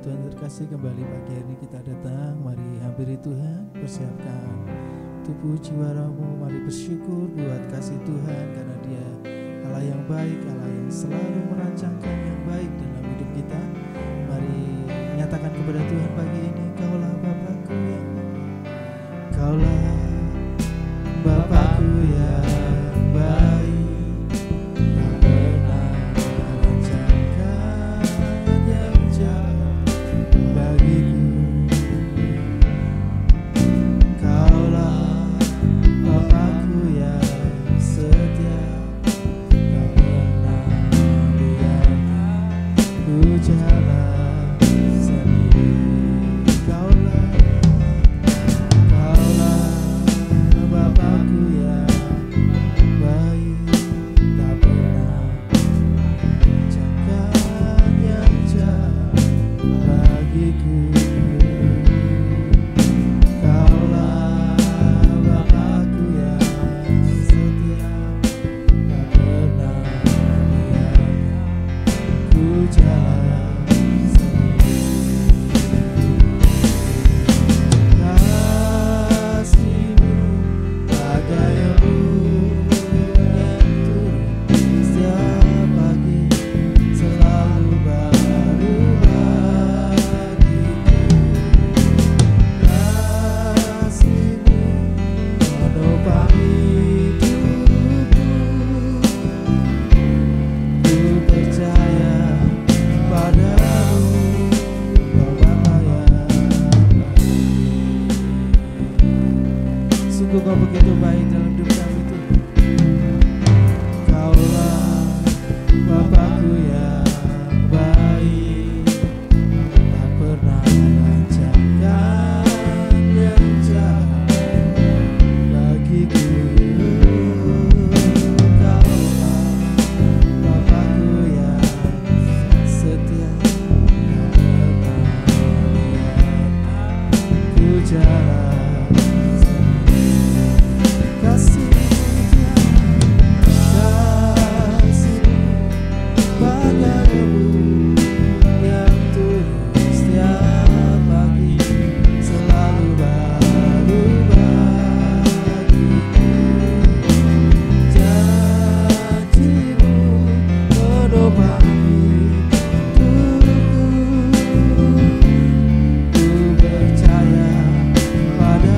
Tuhan terkasih, kembali pagi hari ini kita datang. Mari hampiri Tuhan, persiapkan tubuh jiwa rohmu. Mari bersyukur buat kasih Tuhan, karena Dia Allah yang baik, Allah yang selalu merancangkan yang baik dalam hidup kita. Mari nyatakan kepada Tuhan pagi ini, Kaulah Bapakku yang baik, Kaulah Bapakku yang baik. Kau begitu baik dalam hidup kami Tuhan. Kaulah Bapakku yang baik, tak pernah merancangkan yang jahat bagiku. Kaulah Bapakku yang setia, tak pernah ku jalan. Pada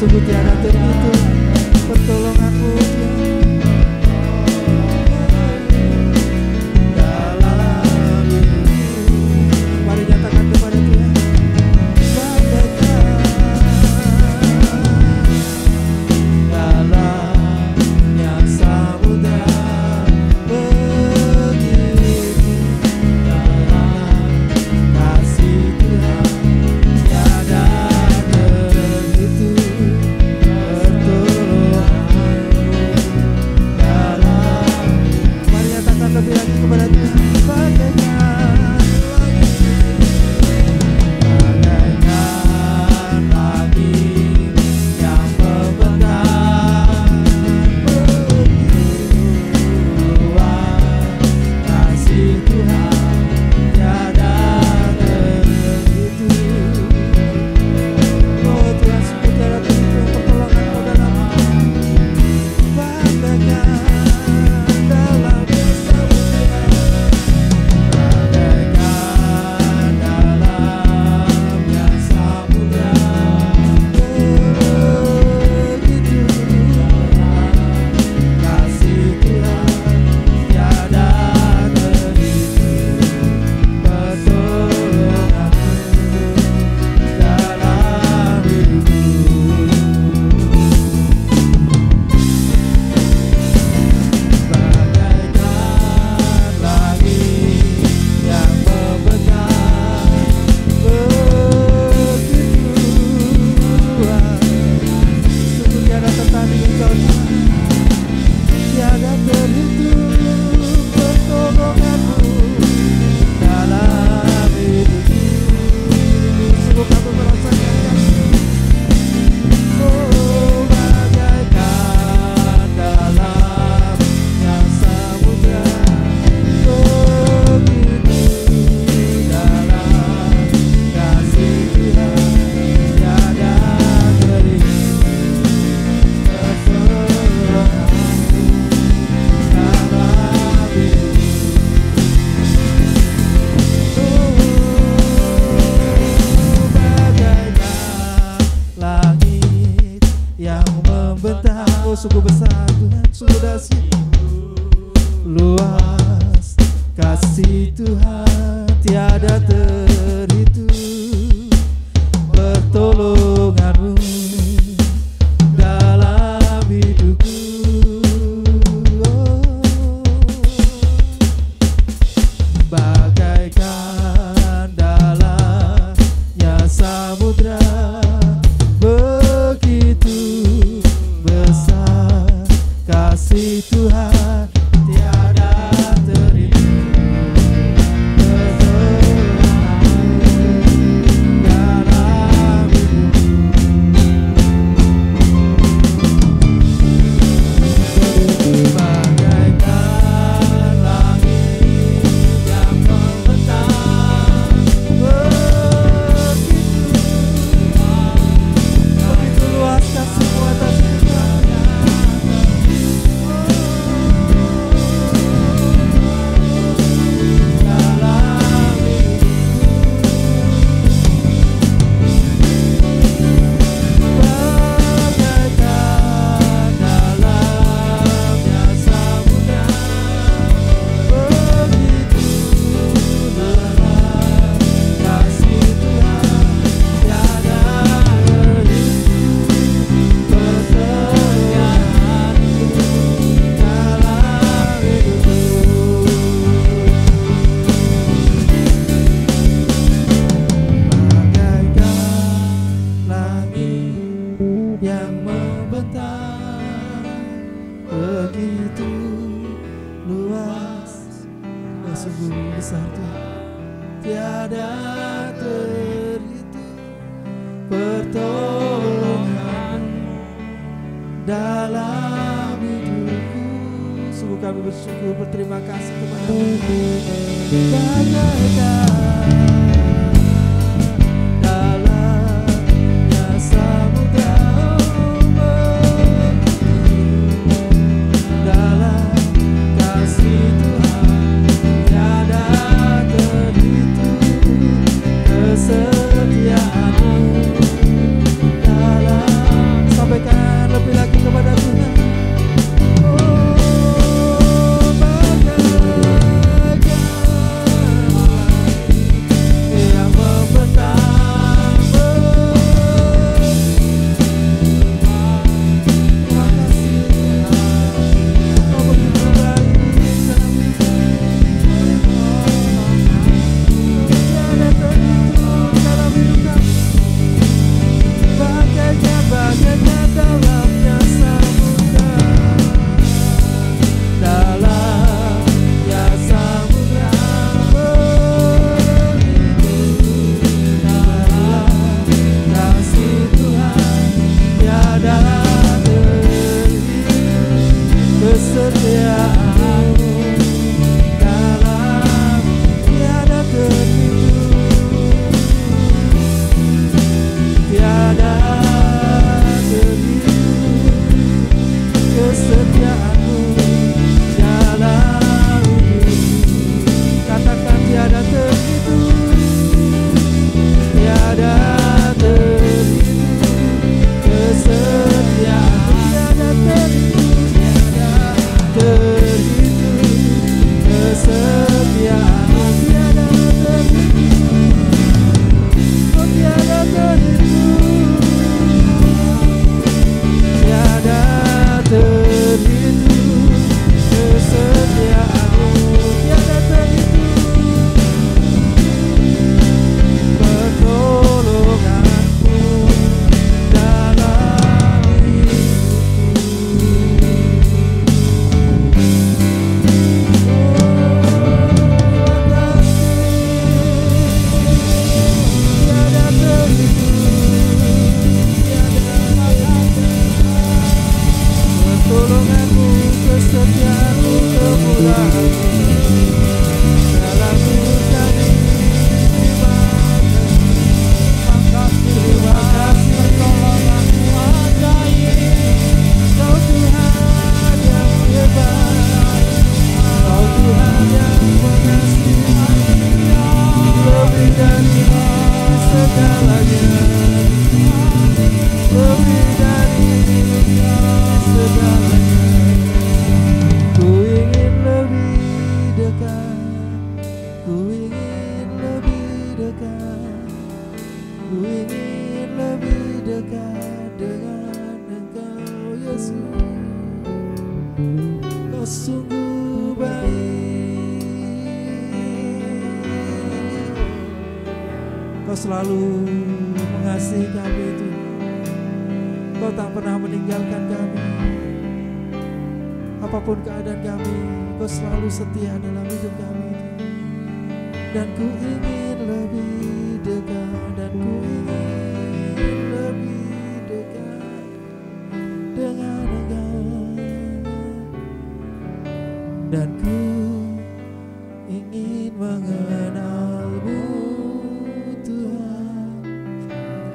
sungguh tiada terhitung pertolongan-Mu dalam hidupku. Mari nyatakan kepada Tuhan, bagaikan dalamnya samudra, begitu dalam kasih Tuhan tiada terhitung pertolongan-Mu dalam. Mari nyatakan lebih lagi kepada Tuhan, bagaikan langit yang membentang, begitu luas kasih Tuhan tiada terhitung. Oh Tuhan, sungguh tiada terhitung pertolongan-Mu dalam hidup. Bagaikan dalamnya samudra, bagaikan dalamnya samudra, begitu kasih Tuhan tiada terhitung pertolongan-Mu dalam hidupku. Bagaikan langit yang membentang, begitu luas, sungguh tiada tertanding Engkau Tuhan, tiada terhitung pertolongan-Mu dalam hidupku. Sungguh kami merasakan kasih. Oh bagaikan dalamnya samudra, begitu dalam kasih Tuhan tiada terhitung pertolongan-Mu dalam hidupku. Bagaikan langit yang membentang, oh sungguh besar Tuhan, sungguh dahsyat luas kasih Tuhan tiada terhitung pertolongan-Mu dalam hidupku. Oh, bagaikan dalamnya samudra, begitu besar kasih Tuhan tiada terhitung pertolongan-Mu dalam hidupku. Bagaikan langit yang membentang, begitu luas kasih-Mu atas kita. tiada terhitung pertolongan dalam hidupku. Sungguh kami bersyukur, berterima kasih kepada-Mu. Bagaikan dalamnya samudra, dalam kasih Tuhan tiada terhitung kesetiaan-Mu dalam. Selalu mengasihi kami Tuhan. Kau tak pernah meninggalkan kami. Apapun keadaan kami, Kau selalu setia dalam hidup kami Tuhan. Dan ku ingin lebih dekat, dan ku ingin lebih dekat dengan Engkau. Dan ku ingin mengenal-Mu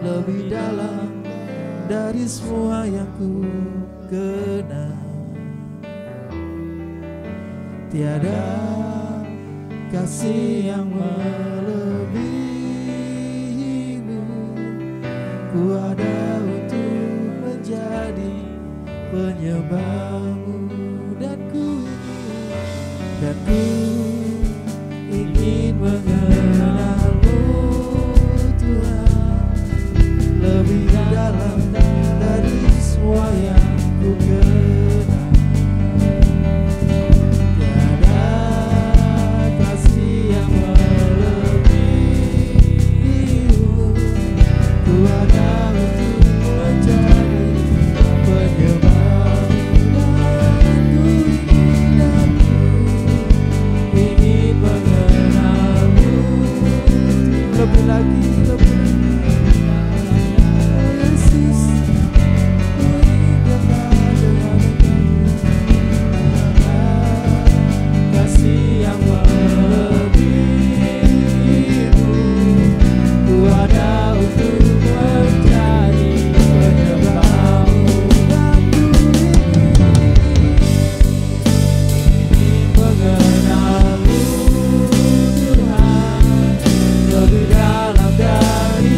lebih dalam dari semua yang ku kenal. Tiada kasih yang melebihi-Mu. Ku ada untuk menjadi penyembah-Mu, dan ku ingin mengenal-Mu Tuhan lebih dalam dari semua yang ku kenal. Tiada kasih yang melebihi-Mu. Ku ada untuk menjadi penyembah-Mu, dan ku ingin mengenal-Mu lebih lagi. Lebih dalam dari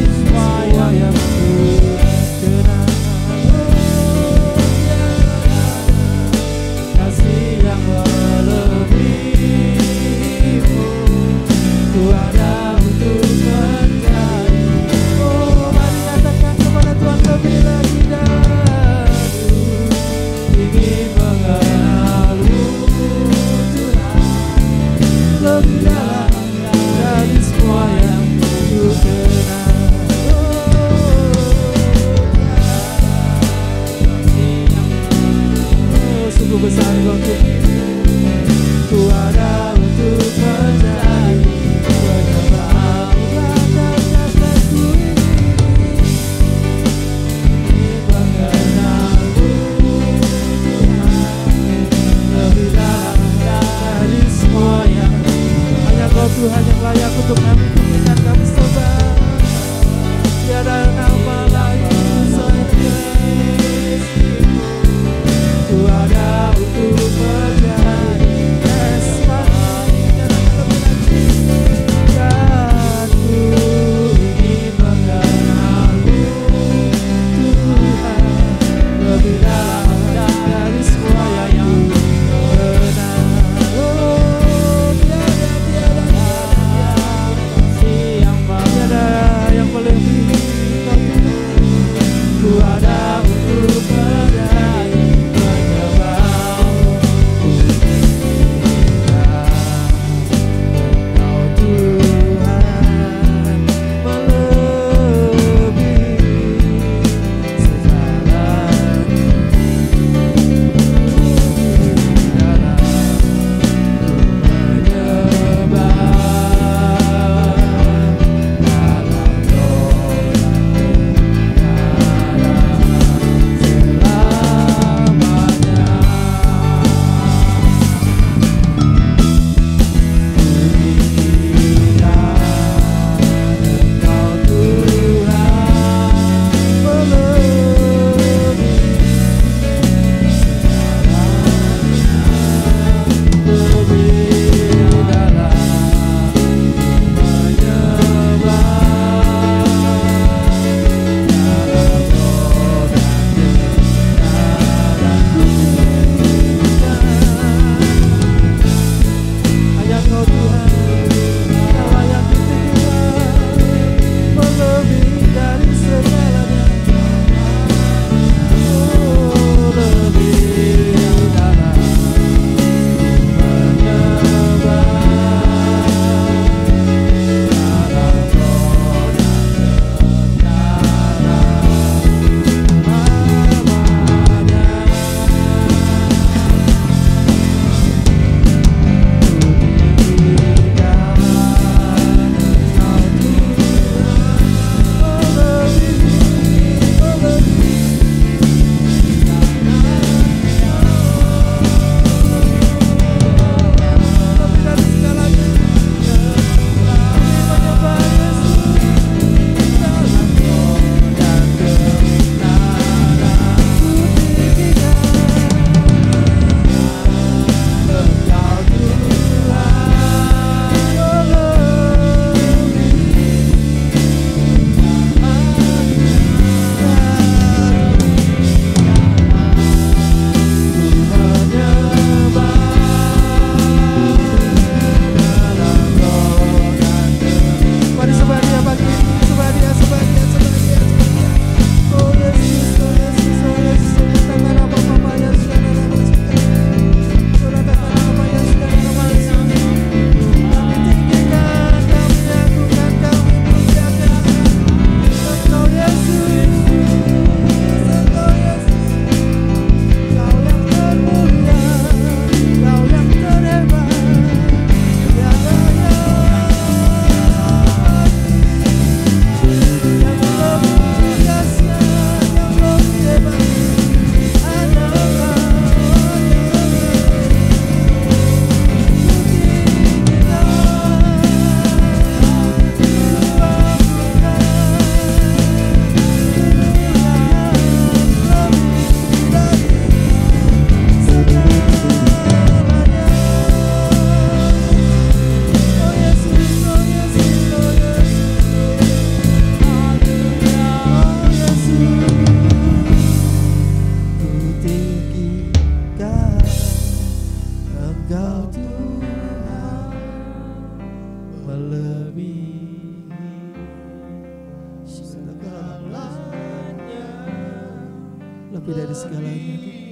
lebih dari segalanya.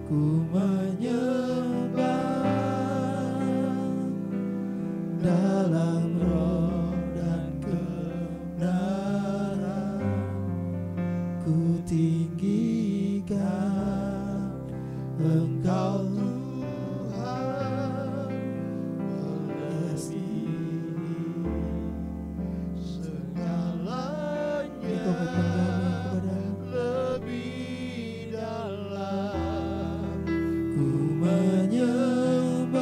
Ku menyembah dalam roh dan kebenaran, ku tinggikan Engkau Tuhan, mengasihi segalanya. Komitmen kami kepadamu lebih dalam. Ku menyembah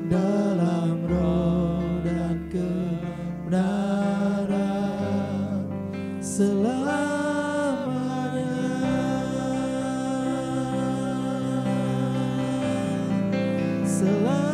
dalam roh dan kebenaran selamanya. Selamanya.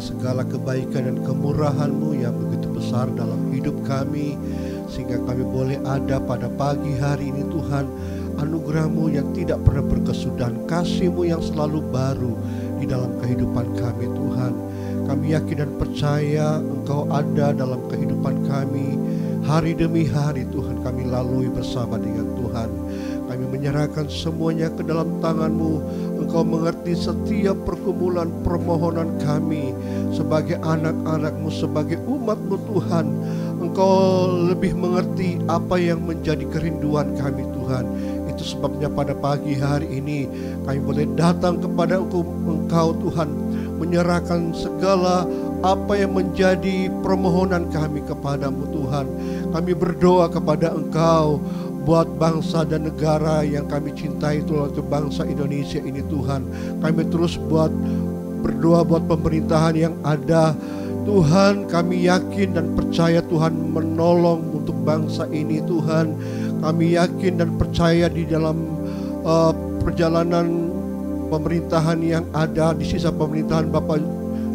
segala kebaikan dan kemurahan-Mu yang begitu besar dalam hidup kami, sehingga kami boleh ada pada pagi hari ini Tuhan. Anugerah-Mu yang tidak pernah berkesudahan, kasih-Mu yang selalu baru di dalam kehidupan kami Tuhan. Kami yakin dan percaya Engkau ada dalam kehidupan kami. Hari demi hari Tuhan kami lalui bersama dengan Tuhan. Kami menyerahkan semuanya ke dalam tangan-Mu. Engkau mengerti setiap pergumulan permohonan kami sebagai anak-anak-Mu, sebagai umat-Mu Tuhan. Engkau lebih mengerti apa yang menjadi kerinduan kami Tuhan. Itu sebabnya pada pagi hari ini kami boleh datang kepada Engkau Tuhan, menyerahkan segala apa yang menjadi permohonan kami kepadamu Tuhan. Kami berdoa kepada Engkau buat bangsa dan negara yang kami cintai, itu bangsa Indonesia ini Tuhan. Kami terus berdoa buat pemerintahan yang ada Tuhan. Kami yakin dan percaya Tuhan menolong untuk bangsa ini Tuhan. Kami yakin dan percaya di dalam perjalanan pemerintahan yang ada, di sisa pemerintahan Bapak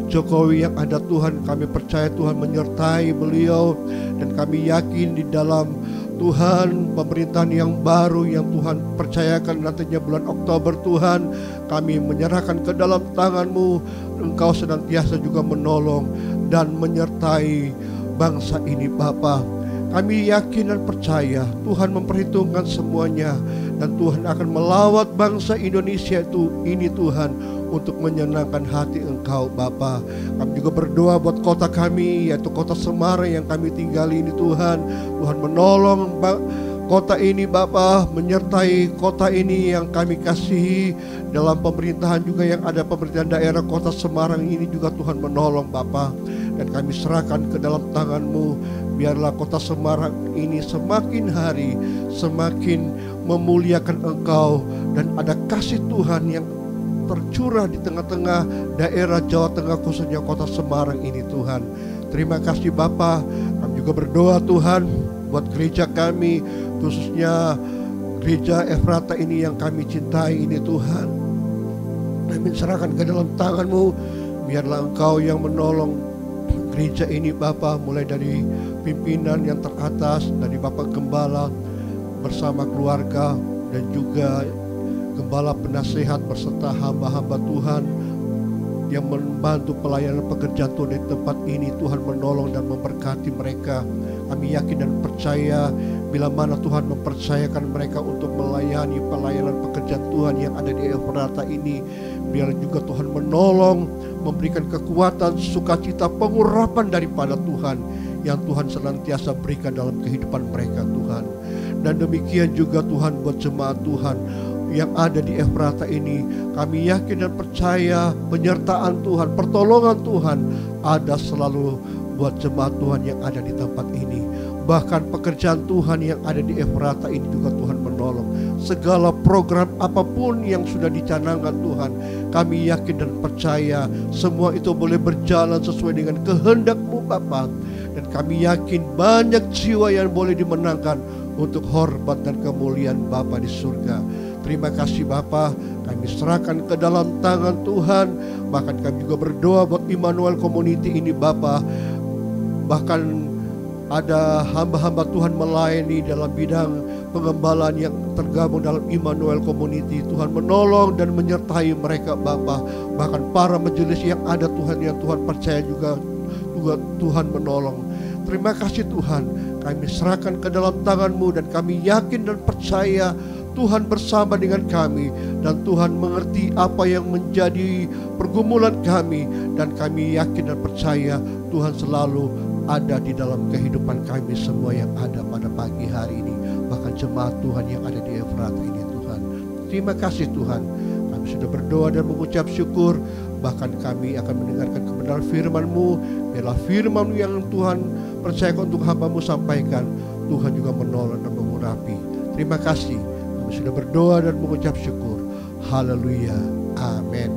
Jokowi yang ada Tuhan, kami percaya Tuhan menyertai beliau, dan kami yakin di dalam Tuhan pemerintahan yang baru yang Tuhan percayakan nantinya bulan Oktober, Tuhan kami menyerahkan ke dalam tangan-Mu. Engkau senantiasa juga menolong dan menyertai bangsa ini Bapa. Kami yakin dan percaya Tuhan memperhitungkan semuanya, dan Tuhan akan melawat bangsa Indonesia ini Tuhan, untuk menyenangkan hati Engkau Bapa. Kami juga berdoa buat kota kami, yaitu kota Semarang yang kami tinggali ini Tuhan. Tuhan menolong kota ini Bapa, menyertai kota ini yang kami kasihi. Dalam pemerintahan juga yang ada, pemerintahan daerah kota Semarang ini juga Tuhan menolong Bapa. Dan kami serahkan ke dalam tangan-Mu. Biarlah kota Semarang ini semakin hari semakin memuliakan Engkau, dan ada kasih Tuhan yang tercurah di tengah-tengah daerah Jawa Tengah, khususnya kota Semarang ini Tuhan. Terima kasih Bapa. Kami juga berdoa Tuhan buat gereja kami, khususnya gereja Efrata ini yang kami cintai ini Tuhan. Kami serahkan ke dalam tangan-Mu. Biarlah Engkau yang menolong gereja ini Bapa, mulai dari pimpinan yang teratas, dari Bapak Gembala bersama keluarga, dan juga Gembala penasehat berserta hamba-hamba Tuhan yang membantu pelayanan pekerjaan Tuhan di tempat ini. Tuhan menolong dan memberkati mereka. Kami yakin dan percaya bila mana Tuhan mempercayakan mereka untuk melayani pelayanan pekerjaan Tuhan yang ada di Efrata ini, biar juga Tuhan menolong, memberikan kekuatan, sukacita, pengurapan daripada Tuhan yang Tuhan senantiasa berikan dalam kehidupan mereka Tuhan. Dan demikian juga Tuhan buat jemaat Tuhan yang ada di Efrata ini, kami yakin dan percaya penyertaan Tuhan, pertolongan Tuhan ada selalu buat jemaat Tuhan yang ada di tempat ini. Bahkan pekerjaan Tuhan yang ada di Efrata ini juga Tuhan menolong. Segala program apapun yang sudah dicanangkan Tuhan, kami yakin dan percaya semua itu boleh berjalan sesuai dengan kehendak-Mu Bapa. Dan kami yakin banyak jiwa yang boleh dimenangkan untuk hormat dan kemuliaan Bapa di surga. Terima kasih Bapa, kami serahkan ke dalam tangan Tuhan. Bahkan kami juga berdoa buat Immanuel Community ini Bapa. Bahkan ada hamba-hamba Tuhan melayani dalam bidang pengembalaan yang tergabung dalam Immanuel Community. Tuhan menolong dan menyertai mereka Bapa. Bahkan para majelis yang ada Tuhan, yang Tuhan percaya juga Tuhan menolong. Terima kasih Tuhan, kami serahkan ke dalam tangan-Mu, dan kami yakin dan percaya Tuhan bersama dengan kami, dan Tuhan mengerti apa yang menjadi pergumulan kami, dan kami yakin dan percaya Tuhan selalu ada di dalam kehidupan kami semua yang ada pada pagi hari ini, bahkan jemaat Tuhan yang ada di Efrata ini Tuhan. Terima kasih Tuhan, kami sudah berdoa dan mengucap syukur. Bahkan kami akan mendengarkan kebenaran firman-Mu. Biarlah firman-Mu yang Tuhan percayakan untuk hamba-Mu sampaikan, Tuhan juga menolong dan mengurapi. Terima kasih, kami sudah berdoa dan mengucap syukur. Haleluya, amin.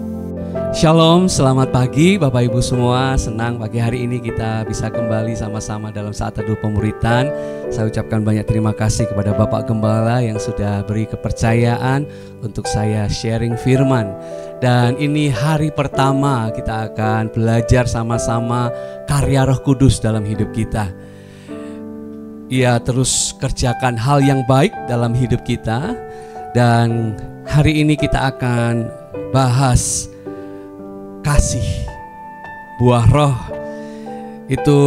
Shalom, selamat pagi Bapak Ibu semua. Senang pagi hari ini kita bisa kembali sama-sama dalam saat teduh pemuritan. Saya ucapkan banyak terima kasih kepada Bapak Gembala yang sudah beri kepercayaan untuk saya sharing firman. Dan ini hari pertama kita akan belajar sama-sama karya Roh Kudus dalam hidup kita. Ia terus kerjakan hal yang baik dalam hidup kita. Dan hari ini kita akan bahas kasih. Buah roh itu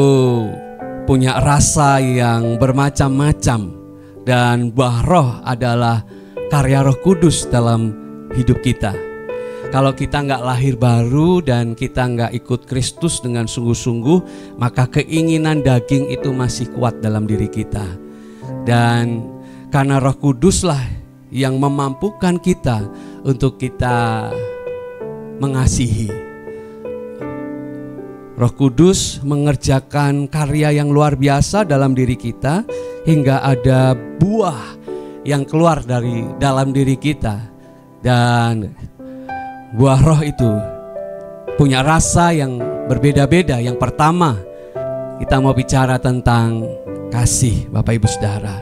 punya rasa yang bermacam-macam, dan buah roh adalah karya Roh Kudus dalam hidup kita. Kalau kita nggak lahir baru dan kita nggak ikut Kristus dengan sungguh-sungguh, maka keinginan daging itu masih kuat dalam diri kita. Dan karena Roh Kuduslah yang memampukan kita untuk kita mengasihi. Roh Kudus mengerjakan karya yang luar biasa dalam diri kita, hingga ada buah yang keluar dari dalam diri kita. Dan buah roh itu punya rasa yang berbeda-beda. Yang pertama, kita mau bicara tentang kasih, Bapak Ibu Saudara.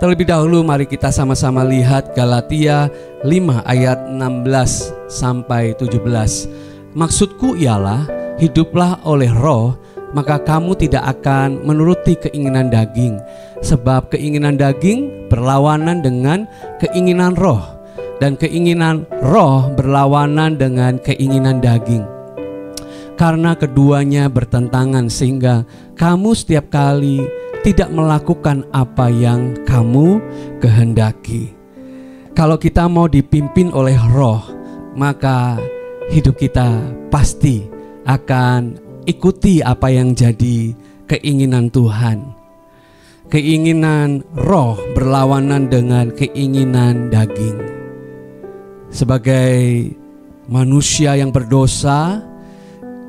Terlebih dahulu mari kita sama-sama lihat Galatia 5 ayat 16 sampai 17. Maksudku ialah, hiduplah oleh roh, maka kamu tidak akan menuruti keinginan daging. Sebab keinginan daging berlawanan dengan keinginan roh, dan keinginan roh berlawanan dengan keinginan daging. Karena keduanya bertentangan, sehingga kamu setiap kali tidak melakukan apa yang kamu kehendaki. Kalau kita mau dipimpin oleh roh, maka hidup kita pasti akan ikuti apa yang jadi keinginan Tuhan. Keinginan roh berlawanan dengan keinginan daging. Sebagai manusia yang berdosa,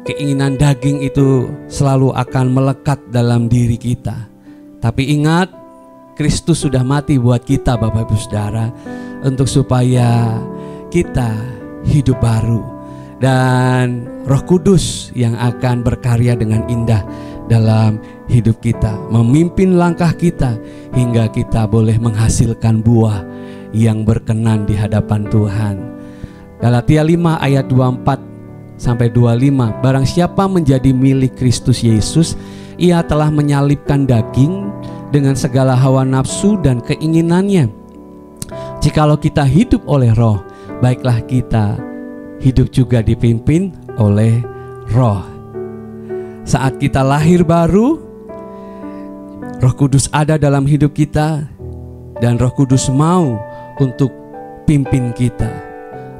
keinginan daging itu selalu akan melekat dalam diri kita. Tapi ingat, Kristus sudah mati buat kita Bapak Ibu Saudara, untuk supaya kita hidup baru. Dan Roh Kudus yang akan berkarya dengan indah dalam hidup kita, memimpin langkah kita hingga kita boleh menghasilkan buah yang berkenan di hadapan Tuhan. Galatia 5 ayat 24 sampai 25. Barang siapa menjadi milik Kristus Yesus, ia telah menyalibkan daging dengan segala hawa nafsu dan keinginannya. Jikalau kita hidup oleh roh, baiklah kita hidup juga dipimpin oleh roh. Saat kita lahir baru, Roh Kudus ada dalam hidup kita, dan Roh Kudus mau untuk pimpin kita.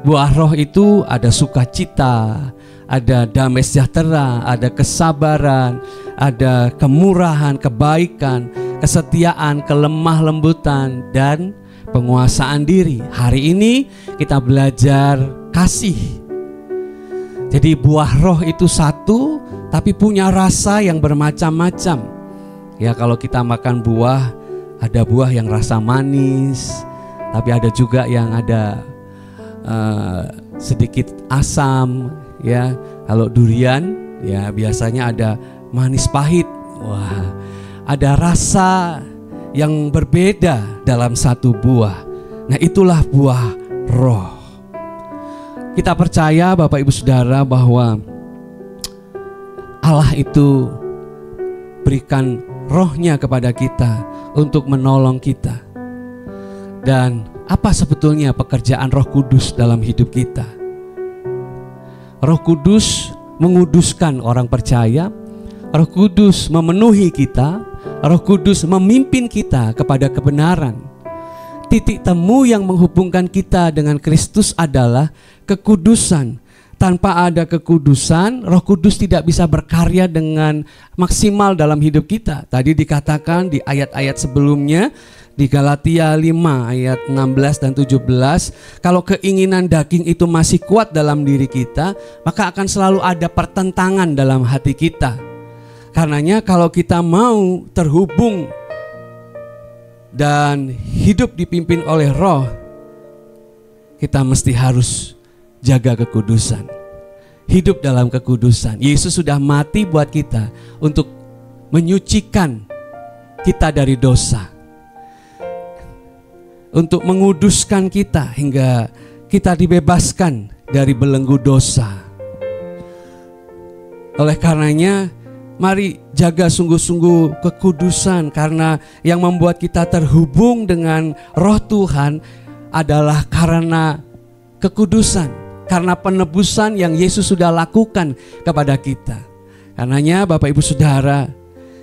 Buah roh itu ada sukacita, ada damai sejahtera, ada kesabaran, ada kemurahan, kebaikan, kesetiaan, kelemah lembutan, dan penguasaan diri. Hari ini kita belajar kasih. Jadi buah roh itu satu, tapi punya rasa yang bermacam-macam. Ya, kalau kita makan buah, ada buah yang rasa manis, tapi ada juga yang ada sedikit asam. Ya, kalau durian ya biasanya ada manis pahit. Wah, ada rasa yang berbeda dalam satu buah. Nah, itulah buah roh. Kita percaya Bapak Ibu Saudara bahwa Allah itu berikan rohnya kepada kita untuk menolong kita. Dan apa sebetulnya pekerjaan Roh Kudus dalam hidup kita? Roh Kudus menguduskan orang percaya, Roh Kudus memenuhi kita, Roh Kudus memimpin kita kepada kebenaran. Titik temu yang menghubungkan kita dengan Kristus adalah kekudusan. Tanpa ada kekudusan, Roh Kudus tidak bisa berkarya dengan maksimal dalam hidup kita. Tadi dikatakan di ayat-ayat sebelumnya, di Galatia 5 ayat 16 dan 17, kalau keinginan daging itu masih kuat dalam diri kita, maka akan selalu ada pertentangan dalam hati kita. Karenanya kalau kita mau terhubung dan hidup dipimpin oleh roh, kita mesti harus jaga kekudusan. Hidup dalam kekudusan. Yesus sudah mati buat kita untuk menyucikan kita dari dosa, untuk menguduskan kita hingga kita dibebaskan dari belenggu dosa. Oleh karenanya, mari jaga sungguh-sungguh kekudusan, karena yang membuat kita terhubung dengan roh Tuhan adalah karena kekudusan, karena penebusan yang Yesus sudah lakukan kepada kita. Karenanya Bapak Ibu Saudara,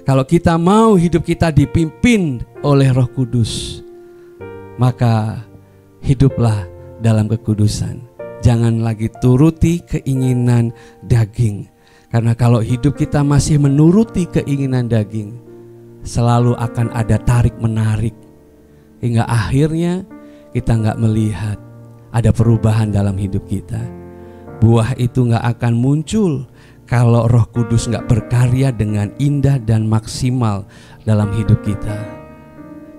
kalau kita mau hidup kita dipimpin oleh Roh Kudus, maka hiduplah dalam kekudusan. Jangan lagi turuti keinginan daging. Karena kalau hidup kita masih menuruti keinginan daging, selalu akan ada tarik-menarik, hingga akhirnya kita gak melihat ada perubahan dalam hidup kita. Buah itu gak akan muncul kalau Roh Kudus gak berkarya dengan indah dan maksimal dalam hidup kita.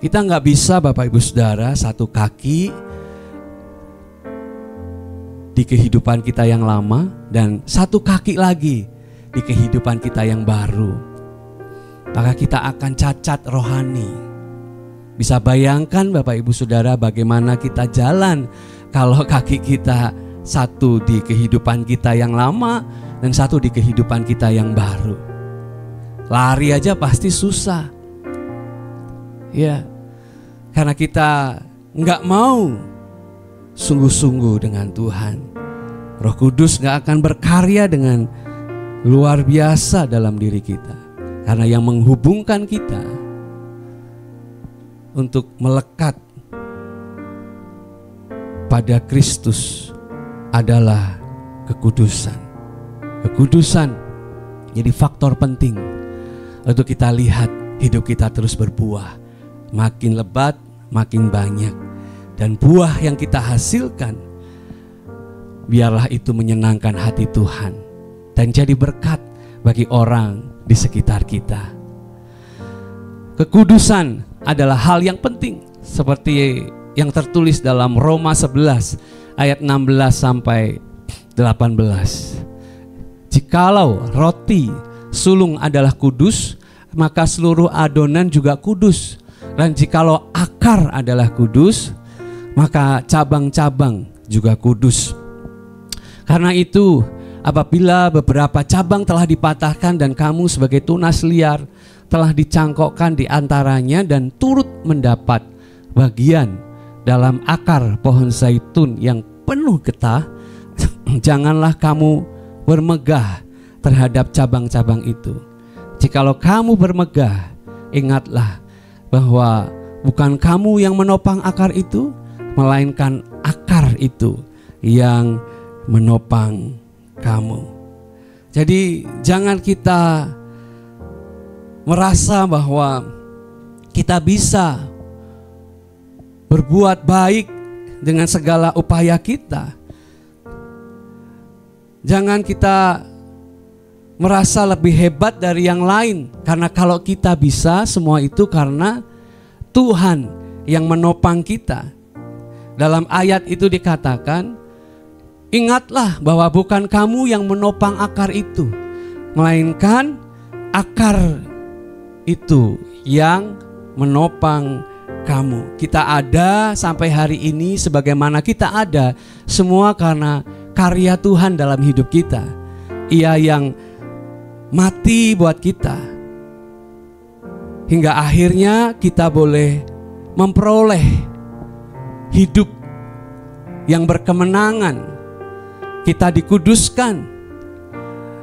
Kita nggak bisa Bapak Ibu Saudara satu kaki di kehidupan kita yang lama dan satu kaki lagi di kehidupan kita yang baru. Maka kita akan cacat rohani. Bisa bayangkan Bapak Ibu Saudara bagaimana kita jalan kalau kaki kita satu di kehidupan kita yang lama dan satu di kehidupan kita yang baru. Lari aja pasti susah. Ya, karena kita nggak mau sungguh-sungguh dengan Tuhan. Roh Kudus nggak akan berkarya dengan luar biasa dalam diri kita. Karena yang menghubungkan kita untuk melekat pada Kristus adalah kekudusan. Kekudusan jadi faktor penting untuk kita lihat hidup kita terus berbuah. Makin lebat, makin banyak. Dan buah yang kita hasilkan, biarlah itu menyenangkan hati Tuhan dan jadi berkat bagi orang di sekitar kita. Kekudusan adalah hal yang penting seperti yang tertulis dalam Roma 11 ayat 16 sampai 18. Jikalau roti sulung adalah kudus, maka seluruh adonan juga kudus. Dan jikalau akar adalah kudus, maka cabang-cabang juga kudus. Karena itu, apabila beberapa cabang telah dipatahkan dan kamu sebagai tunas liar telah dicangkokkan di antaranya dan turut mendapat bagian dalam akar pohon zaitun yang penuh getah, janganlah kamu bermegah terhadap cabang-cabang itu. Jikalau kamu bermegah, ingatlah bahwa bukan kamu yang menopang akar itu, melainkan akar itu yang menopang kamu. Jadi jangan kita merasa bahwa kita bisa berbuat baik dengan segala upaya kita. Jangan kita merasa lebih hebat dari yang lain, karena kalau kita bisa semua itu karena Tuhan yang menopang kita. Dalam ayat itu dikatakan, ingatlah bahwa bukan kamu yang menopang akar itu, melainkan akar itu yang menopang kamu. Kita ada sampai hari ini sebagaimana kita ada, semua karena karya Tuhan dalam hidup kita. Ia yang mati buat kita, hingga akhirnya kita boleh memperoleh hidup yang berkemenangan. Kita dikuduskan,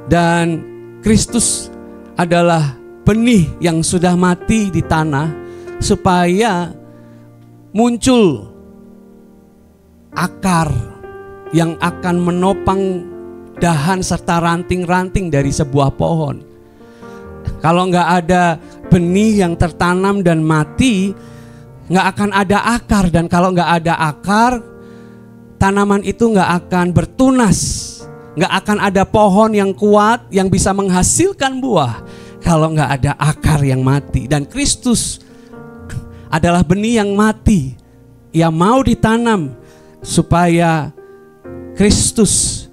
dan Kristus adalah benih yang sudah mati di tanah supaya muncul akar yang akan menopang dahan serta ranting-ranting dari sebuah pohon. Kalau nggak ada benih yang tertanam dan mati, nggak akan ada akar. Dan kalau nggak ada akar, tanaman itu nggak akan bertunas, nggak akan ada pohon yang kuat yang bisa menghasilkan buah kalau nggak ada akar yang mati. Dan Kristus adalah benih yang mati, ia mau ditanam supaya Kristus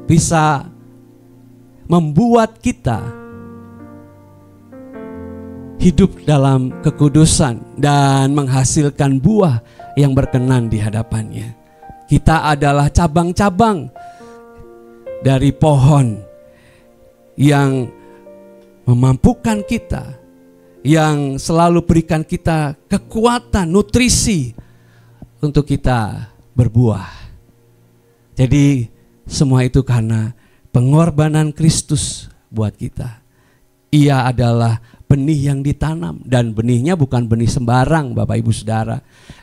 bisa membuat kita hidup dalam kekudusan dan menghasilkan buah yang berkenan di hadapannya. Kita adalah cabang-cabang dari pohon yang memampukan kita, yang selalu berikan kita kekuatan, nutrisi untuk kita berbuah. Jadi semua itu karena pengorbanan Kristus buat kita. Ia adalah benih yang ditanam, dan benihnya bukan benih sembarang, Bapak Ibu Saudara.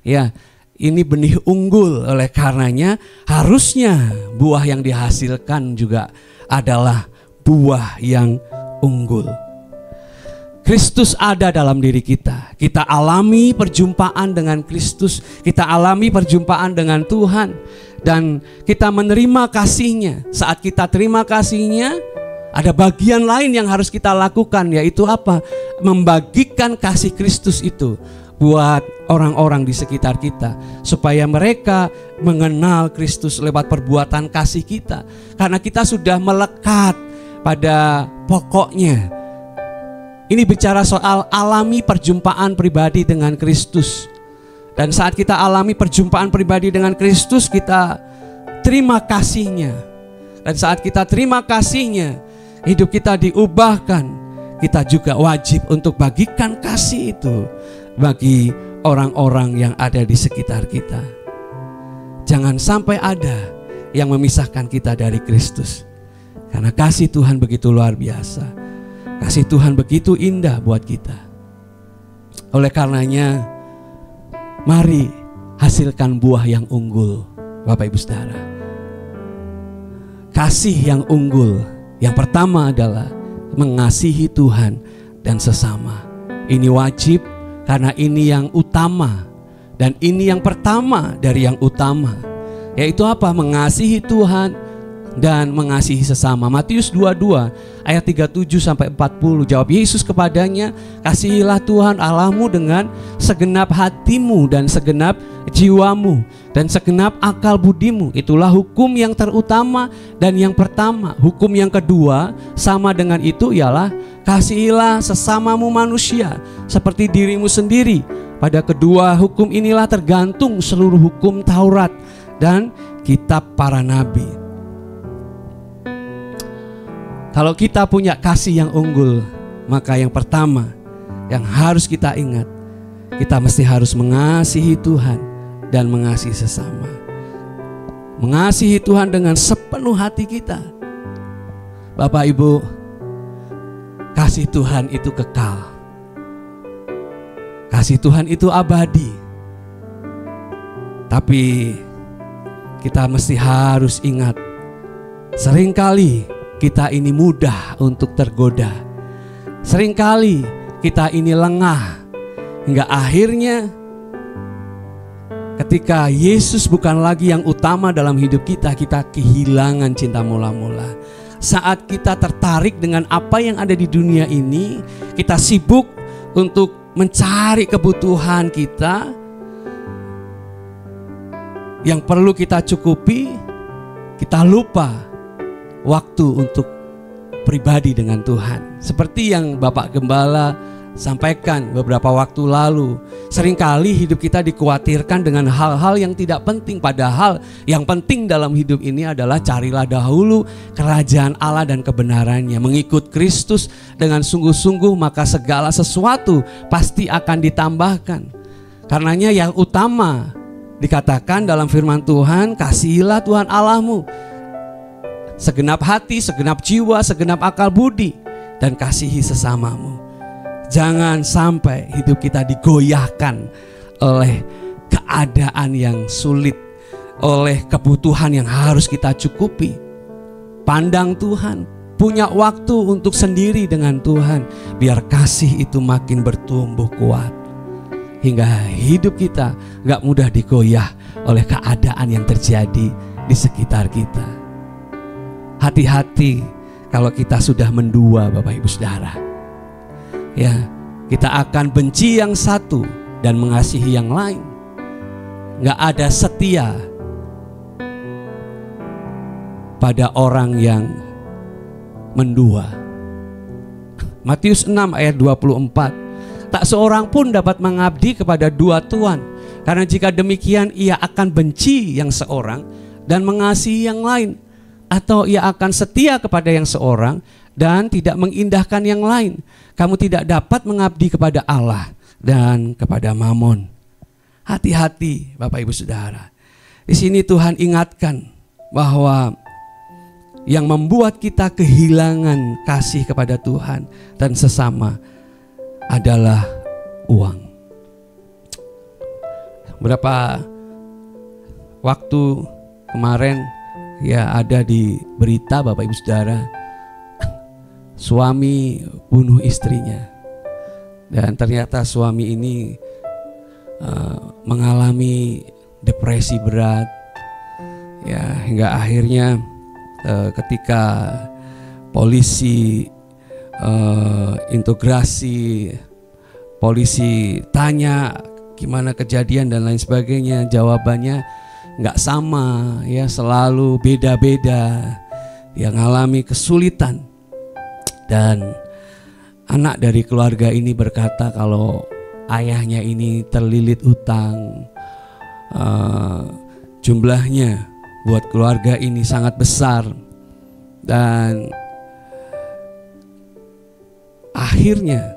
Ya, ini benih unggul, oleh karenanya harusnya buah yang dihasilkan juga adalah buah yang unggul. Kristus ada dalam diri kita. Kita alami perjumpaan dengan Kristus, kita alami perjumpaan dengan Tuhan, dan kita menerima kasih-Nya. Saat kita terima kasih-Nya, ada bagian lain yang harus kita lakukan, yaitu apa? Membagikan kasih Kristus itu buat orang-orang di sekitar kita, supaya mereka mengenal Kristus lewat perbuatan kasih kita. Karena kita sudah melekat pada pokoknya, Ini bicara soal alami perjumpaan pribadi dengan Kristus. Dan saat kita alami perjumpaan pribadi dengan Kristus, kita terima kasih-Nya. Dan saat kita terima kasih-Nya, hidup kita diubahkan. Kita juga wajib untuk bagikan kasih itu bagi orang-orang yang ada di sekitar kita. Jangan sampai ada yang memisahkan kita dari Kristus. Karena kasih Tuhan begitu luar biasa. Kasih Tuhan begitu indah buat kita. Oleh karenanya, mari hasilkan buah yang unggul, Bapak Ibu Saudara. Kasih yang unggul, yang pertama adalah mengasihi Tuhan dan sesama. Ini wajib karena ini yang utama. Dan ini yang pertama dari yang utama, yaitu apa? Mengasihi Tuhan dan mengasihi sesama. Matius 22 ayat 37 sampai 40. Jawab Yesus kepadanya, kasihilah Tuhan Allahmu dengan segenap hatimu dan segenap jiwamu dan segenap akal budimu. Itulah hukum yang terutama dan yang pertama. Hukum yang kedua sama dengan itu ialah kasihilah sesamamu manusia seperti dirimu sendiri. Pada kedua hukum inilah tergantung seluruh hukum Taurat dan kitab para nabi. Kalau kita punya kasih yang unggul, maka yang pertama yang harus kita ingat, kita mesti harus mengasihi Tuhan dan mengasihi sesama. Mengasihi Tuhan dengan sepenuh hati kita. Bapak Ibu, kasih Tuhan itu kekal. Kasih Tuhan itu abadi. Tapi kita mesti harus ingat, seringkali kita ini mudah untuk tergoda. Seringkali kita ini lengah. Hingga akhirnya ketika Yesus bukan lagi yang utama dalam hidup kita, kita kehilangan cinta mula-mula. Saat kita tertarik dengan apa yang ada di dunia ini, kita sibuk untuk mencari kebutuhan kita yang perlu kita cukupi, kita lupa waktu untuk pribadi dengan Tuhan. Seperti yang Bapak Gembala sampaikan beberapa waktu lalu, seringkali hidup kita dikhawatirkan dengan hal-hal yang tidak penting. Padahal yang penting dalam hidup ini adalah carilah dahulu kerajaan Allah dan kebenarannya. Mengikut Kristus dengan sungguh-sungguh, maka segala sesuatu pasti akan ditambahkan. Karenanya yang utama dikatakan dalam firman Tuhan, kasihilah Tuhan Allahmu segenap hati, segenap jiwa, segenap akal budi, dan kasihi sesamamu. Jangan sampai hidup kita digoyahkan oleh keadaan yang sulit, oleh kebutuhan yang harus kita cukupi. Pandang Tuhan, punya waktu untuk sendiri dengan Tuhan, biar kasih itu makin bertumbuh kuat. Hingga hidup kita gak mudah digoyah oleh keadaan yang terjadi di sekitar kita. Hati-hati kalau kita sudah mendua, Bapak Ibu Saudara. Ya, kita akan benci yang satu dan mengasihi yang lain. Gak ada setia pada orang yang mendua. Matius 6 ayat 24. Tak seorang pun dapat mengabdi kepada dua tuan, karena jika demikian ia akan benci yang seorang dan mengasihi yang lain, atau ia akan setia kepada yang seorang dan tidak mengindahkan yang lain. Kamu tidak dapat mengabdi kepada Allah dan kepada Mamon. Hati-hati Bapak Ibu Saudara. Di sini Tuhan ingatkan bahwa yang membuat kita kehilangan kasih kepada Tuhan dan sesama adalah uang. Beberapa waktu kemarin ya ada di berita Bapak Ibu Saudara, suami bunuh istrinya. Dan ternyata suami ini mengalami depresi berat. Ya, hingga akhirnya ketika polisi integrasi, polisi tanya gimana kejadian dan lain sebagainya, jawabannya nggak sama, ya selalu beda-beda. Dia mengalami kesulitan dan anak dari keluarga ini berkata kalau ayahnya ini terlilit utang, jumlahnya buat keluarga ini sangat besar, dan akhirnya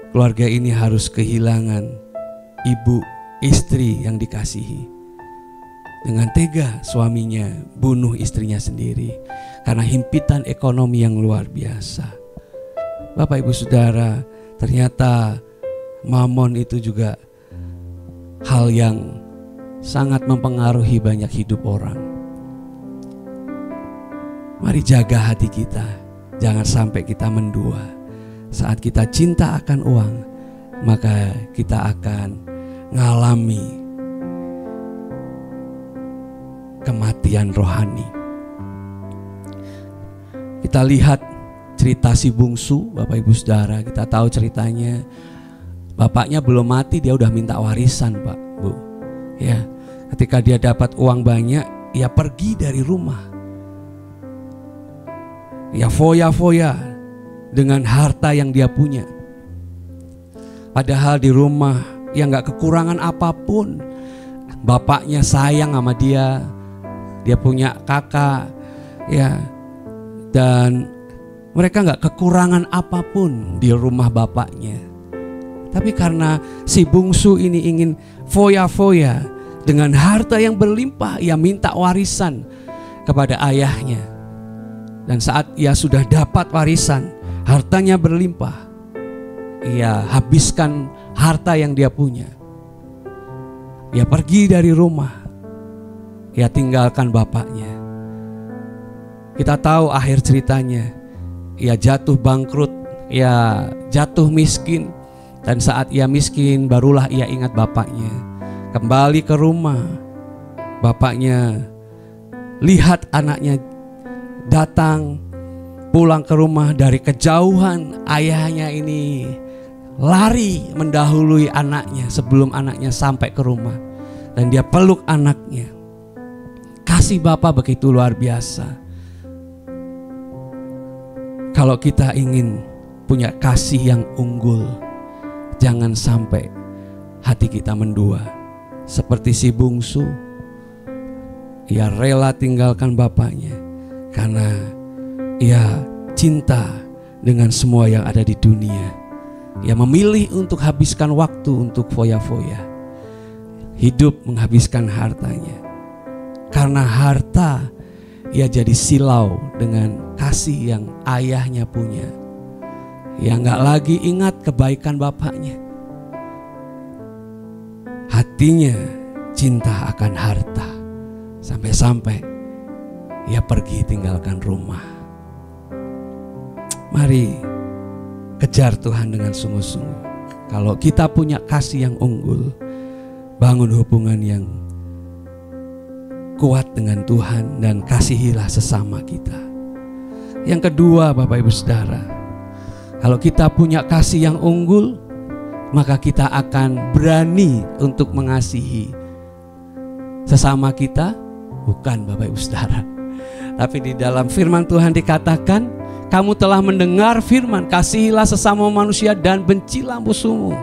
keluarga ini harus kehilangan ibu, istri yang dikasihi. Dengan tega suaminya bunuh istrinya sendiri karena himpitan ekonomi yang luar biasa. Bapak Ibu Saudara, ternyata mamon itu juga hal yang sangat mempengaruhi banyak hidup orang. Mari jaga hati kita, jangan sampai kita mendua. Saat kita cinta akan uang, maka kita akan ngalami kematian rohani. Kita lihat cerita si bungsu, Bapak Ibu Saudara, kita tahu ceritanya. Bapaknya belum mati dia udah minta warisan, Pak, Bu. Ya, ketika dia dapat uang banyak, ia pergi dari rumah. Ia foya-foya dengan harta yang dia punya. Padahal di rumah ia gak kekurangan apapun. Bapaknya sayang sama dia. Dia punya kakak, ya, dan mereka gak kekurangan apapun di rumah bapaknya. Tapi karena si bungsu ini ingin foya-foya dengan harta yang berlimpah, ia minta warisan kepada ayahnya. Dan saat ia sudah dapat warisan, hartanya berlimpah, ia habiskan harta yang dia punya. Ia pergi dari rumah, ia tinggalkan bapaknya. Kita tahu akhir ceritanya, ia jatuh bangkrut, ia jatuh miskin. Dan saat ia miskin, barulah ia ingat bapaknya. Kembali ke rumah, bapaknya lihat anaknya datang pulang ke rumah dari kejauhan. Ayahnya ini lari mendahului anaknya sebelum anaknya sampai ke rumah, dan dia peluk anaknya. Kasih Bapa begitu luar biasa. Kalau kita ingin punya kasih yang unggul, jangan sampai hati kita mendua. Seperti si bungsu, ia rela tinggalkan bapaknya karena ia cinta dengan semua yang ada di dunia. Ia memilih untuk habiskan waktu untuk foya-foya, hidup menghabiskan hartanya. Karena harta, ia jadi silau dengan kasih yang ayahnya punya. Ia gak lagi ingat kebaikan bapaknya. Hatinya cinta akan harta, sampai-sampai ia pergi tinggalkan rumah. Mari kejar Tuhan dengan sungguh-sungguh. Kalau kita punya kasih yang unggul, bangun hubungan yang kuat dengan Tuhan dan kasihilah sesama kita. Yang kedua, Bapak Ibu Saudara, kalau kita punya kasih yang unggul, maka kita akan berani untuk mengasihi sesama kita. Bukan, Bapak Ibu Saudara, tapi di dalam firman Tuhan dikatakan, kamu telah mendengar firman, kasihilah sesama manusia dan bencilah musuhmu.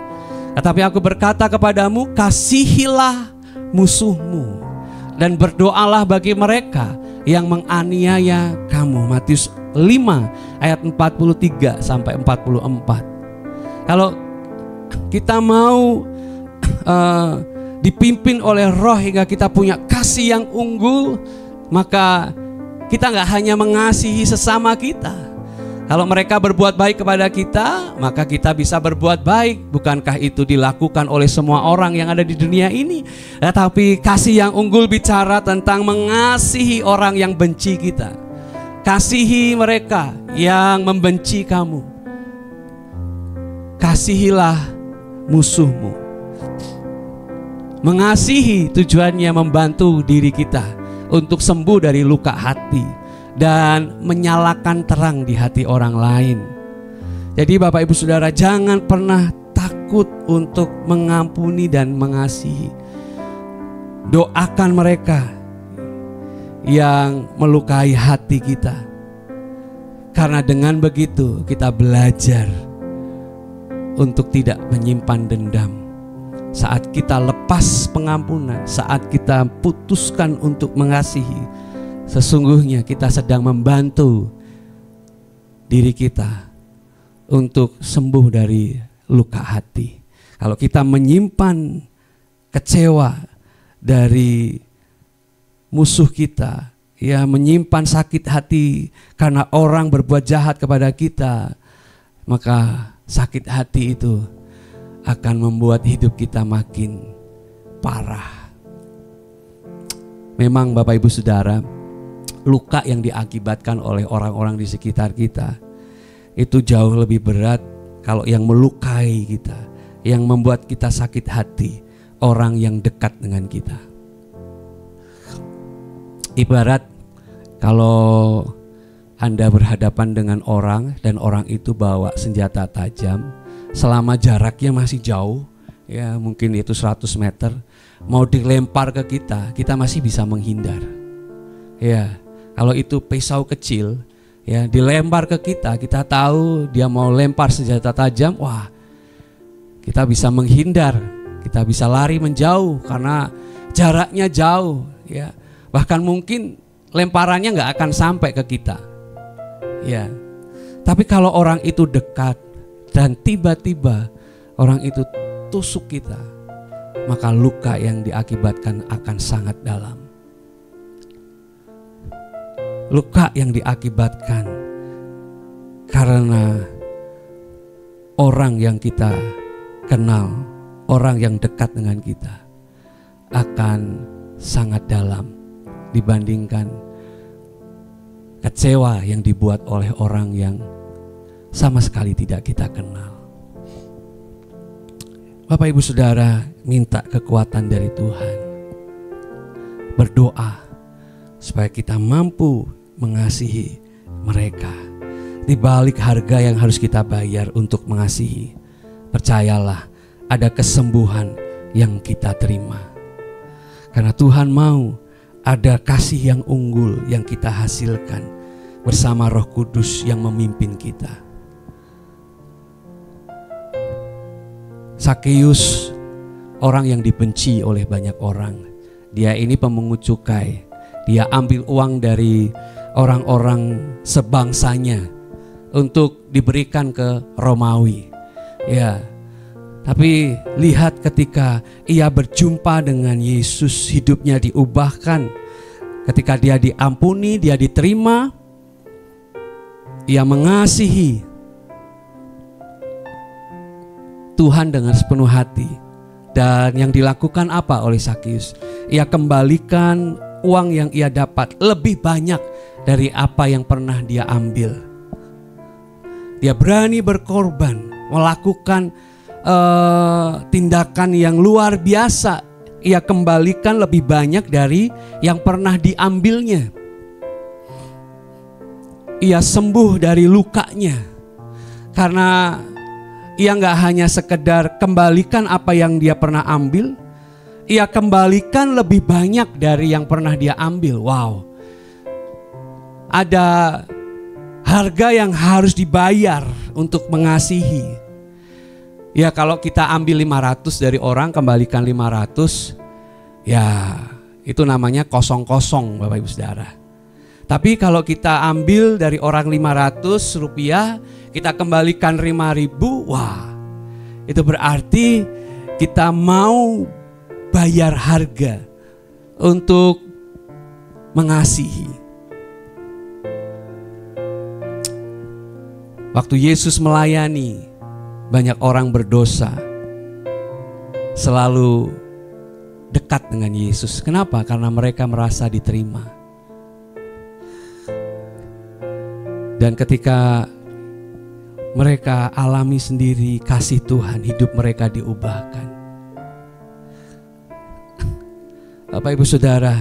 Tetapi aku berkata kepadamu, kasihilah musuhmu dan berdoalah bagi mereka yang menganiaya kamu. Matius 5 ayat 43 sampai 44. Kalau kita mau dipimpin oleh Roh hingga kita punya kasih yang unggul, maka kita gak hanya mengasihi sesama kita. Kalau mereka berbuat baik kepada kita, maka kita bisa berbuat baik. Bukankah itu dilakukan oleh semua orang yang ada di dunia ini? Tetapi kasih yang unggul bicara tentang mengasihi orang yang benci kita. Kasihi mereka yang membenci kamu. Kasihilah musuhmu. Mengasihi tujuannya membantu diri kita untuk sembuh dari luka hati dan menyalakan terang di hati orang lain. Jadi Bapak Ibu Saudara, jangan pernah takut untuk mengampuni dan mengasihi. Doakan mereka yang melukai hati kita. Karena dengan begitu kita belajar untuk tidak menyimpan dendam. Saat kita lepas pengampunan, saat kita putuskan untuk mengasihi, sesungguhnya kita sedang membantu diri kita untuk sembuh dari luka hati. Kalau kita menyimpan kecewa dari musuh kita, ya, menyimpan sakit hati karena orang berbuat jahat kepada kita, maka sakit hati itu akan membuat hidup kita makin parah. Memang Bapak Ibu Saudara, luka yang diakibatkan oleh orang-orang di sekitar kita itu jauh lebih berat kalau yang melukai kita, yang membuat kita sakit hati, orang yang dekat dengan kita. Ibarat kalau Anda berhadapan dengan orang dan orang itu bawa senjata tajam, selama jaraknya masih jauh, ya mungkin itu 100 meter, mau dilempar ke kita, kita masih bisa menghindar. Ya, kalau itu pisau kecil, ya dilempar ke kita, kita tahu dia mau lempar senjata tajam, wah, kita bisa menghindar, kita bisa lari menjauh karena jaraknya jauh, ya. Bahkan mungkin lemparannya nggak akan sampai ke kita, ya. Tapi kalau orang itu dekat dan tiba-tiba orang itu tusuk kita, maka luka yang diakibatkan akan sangat dalam. Luka yang diakibatkan karena orang yang kita kenal, orang yang dekat dengan kita, akan sangat dalam dibandingkan kecewa yang dibuat oleh orang yang sama sekali tidak kita kenal. Bapak Ibu Saudara, minta kekuatan dari Tuhan. Berdoa supaya kita mampu mengasihi mereka di balik harga yang harus kita bayar untuk mengasihi. Percayalah, ada kesembuhan yang kita terima. Karena Tuhan mau ada kasih yang unggul yang kita hasilkan bersama Roh Kudus yang memimpin kita. Sakeus, orang yang dibenci oleh banyak orang. Dia ini pemungut cukai. Dia ambil uang dari orang-orang sebangsanya untuk diberikan ke Romawi. Ya, tapi lihat ketika ia berjumpa dengan Yesus, hidupnya diubahkan. Ketika dia diampuni, dia diterima, ia mengasihi Tuhan dengan sepenuh hati. Dan yang dilakukan apa oleh Sakeus? Ia kembalikan uang yang ia dapat lebih banyak dari apa yang pernah dia ambil. Dia berani berkorban, melakukan tindakan yang luar biasa. Ia kembalikan lebih banyak dari yang pernah diambilnya. Ia sembuh dari lukanya karena ia nggak hanya sekedar kembalikan apa yang dia pernah ambil, ia kembalikan lebih banyak dari yang pernah dia ambil. Wow, ada harga yang harus dibayar untuk mengasihi. Ya, kalau kita ambil 500 dari orang, kembalikan 500, ya itu namanya kosong-kosong, Bapak Ibu Saudara. Tapi kalau kita ambil dari orang 500 rupiah, kita kembalikan 5.000, wah, itu berarti kita mau bayar harga untuk mengasihi. Waktu Yesus melayani, banyak orang berdosa selalu dekat dengan Yesus. Kenapa? Karena mereka merasa diterima. Dan ketika mereka alami sendiri kasih Tuhan, hidup mereka diubahkan. Bapak Ibu Saudara,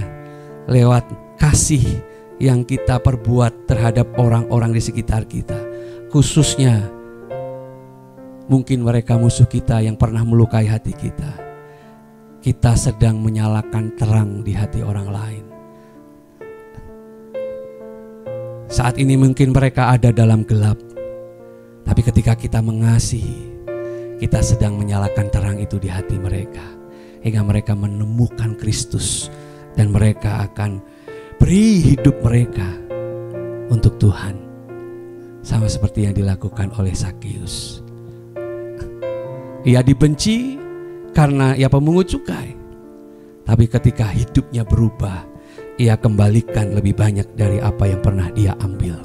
lewat kasih yang kita perbuat terhadap orang-orang di sekitar kita, khususnya mungkin mereka musuh kita yang pernah melukai hati kita, kita sedang menyalakan terang di hati orang lain. Saat ini mungkin mereka ada dalam gelap, tapi ketika kita mengasihi, kita sedang menyalakan terang itu di hati mereka, hingga mereka menemukan Kristus dan mereka akan beri hidup mereka untuk Tuhan, sama seperti yang dilakukan oleh Sakeus. Ia dibenci karena ia pemungut cukai, tapi ketika hidupnya berubah, ia kembalikan lebih banyak dari apa yang pernah dia ambil.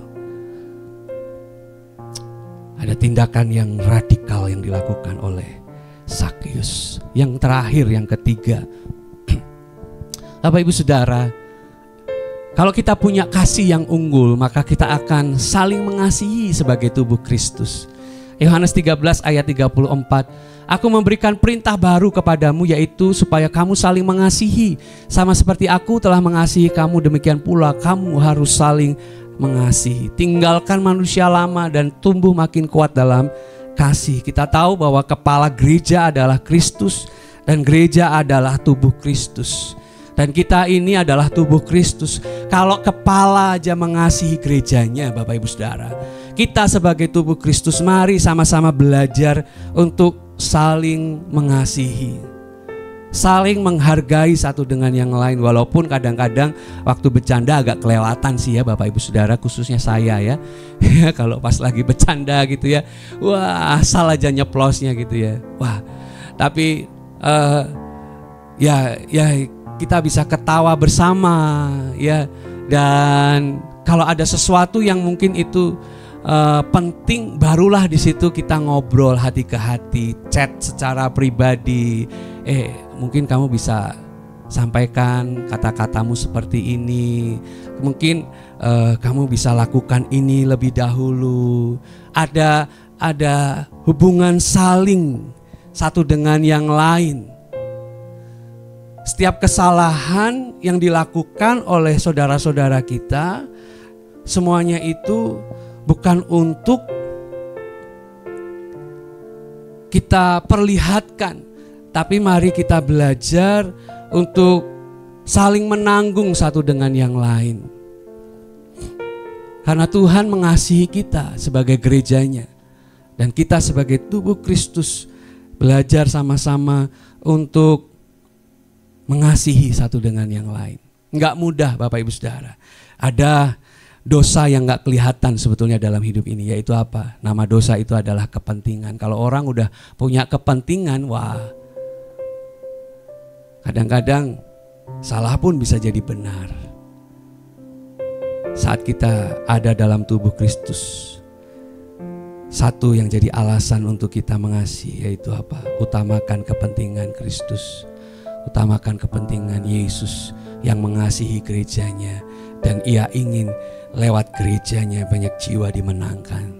Ada tindakan yang radikal yang dilakukan oleh Sakeus. Yang terakhir, yang ketiga, Bapak Ibu Saudara, kalau kita punya kasih yang unggul, maka kita akan saling mengasihi sebagai tubuh Kristus. Yohanes 13 ayat 34, aku memberikan perintah baru kepadamu, yaitu supaya kamu saling mengasihi. Sama seperti aku telah mengasihi kamu, demikian pula kamu harus saling mengasihi. Tinggalkan manusia lama dan tumbuh makin kuat dalam kasih. Kita tahu bahwa kepala gereja adalah Kristus dan gereja adalah tubuh Kristus. Dan kita ini adalah tubuh Kristus. Kalau kepala aja mengasihi gerejanya, Bapak Ibu Saudara, kita sebagai tubuh Kristus, mari sama-sama belajar untuk saling mengasihi, saling menghargai satu dengan yang lain. Walaupun kadang-kadang waktu bercanda agak kelewatan sih ya Bapak Ibu Saudara, khususnya saya ya. Kalau pas lagi bercanda gitu ya, wah asal aja nyeplosnya gitu ya. Wah, tapi ya kita bisa ketawa bersama ya. Dan kalau ada sesuatu yang mungkin itu penting, barulah di situ kita ngobrol hati ke hati, chat secara pribadi. Mungkin kamu bisa sampaikan kata-katamu seperti ini. Mungkin kamu bisa lakukan ini lebih dahulu. Ada hubungan saling satu dengan yang lain. Setiap kesalahan yang dilakukan oleh saudara-saudara kita, semuanya itu bukan untuk kita perlihatkan, tapi mari kita belajar untuk saling menanggung satu dengan yang lain. Karena Tuhan mengasihi kita sebagai gerejanya, dan kita sebagai tubuh Kristus belajar sama-sama untuk mengasihi satu dengan yang lain. Enggak mudah Bapak Ibu Saudara. Ada dosa yang enggak kelihatan sebetulnya dalam hidup ini, yaitu apa? Nama dosa itu adalah kepentingan. Kalau orang udah punya kepentingan, wah, kadang-kadang salah pun bisa jadi benar. Saat kita ada dalam tubuh Kristus, satu yang jadi alasan untuk kita mengasihi, yaitu apa? Utamakan kepentingan Kristus, utamakan kepentingan Yesus yang mengasihi gerejanya, dan ia ingin lewat gerejanya banyak jiwa dimenangkan.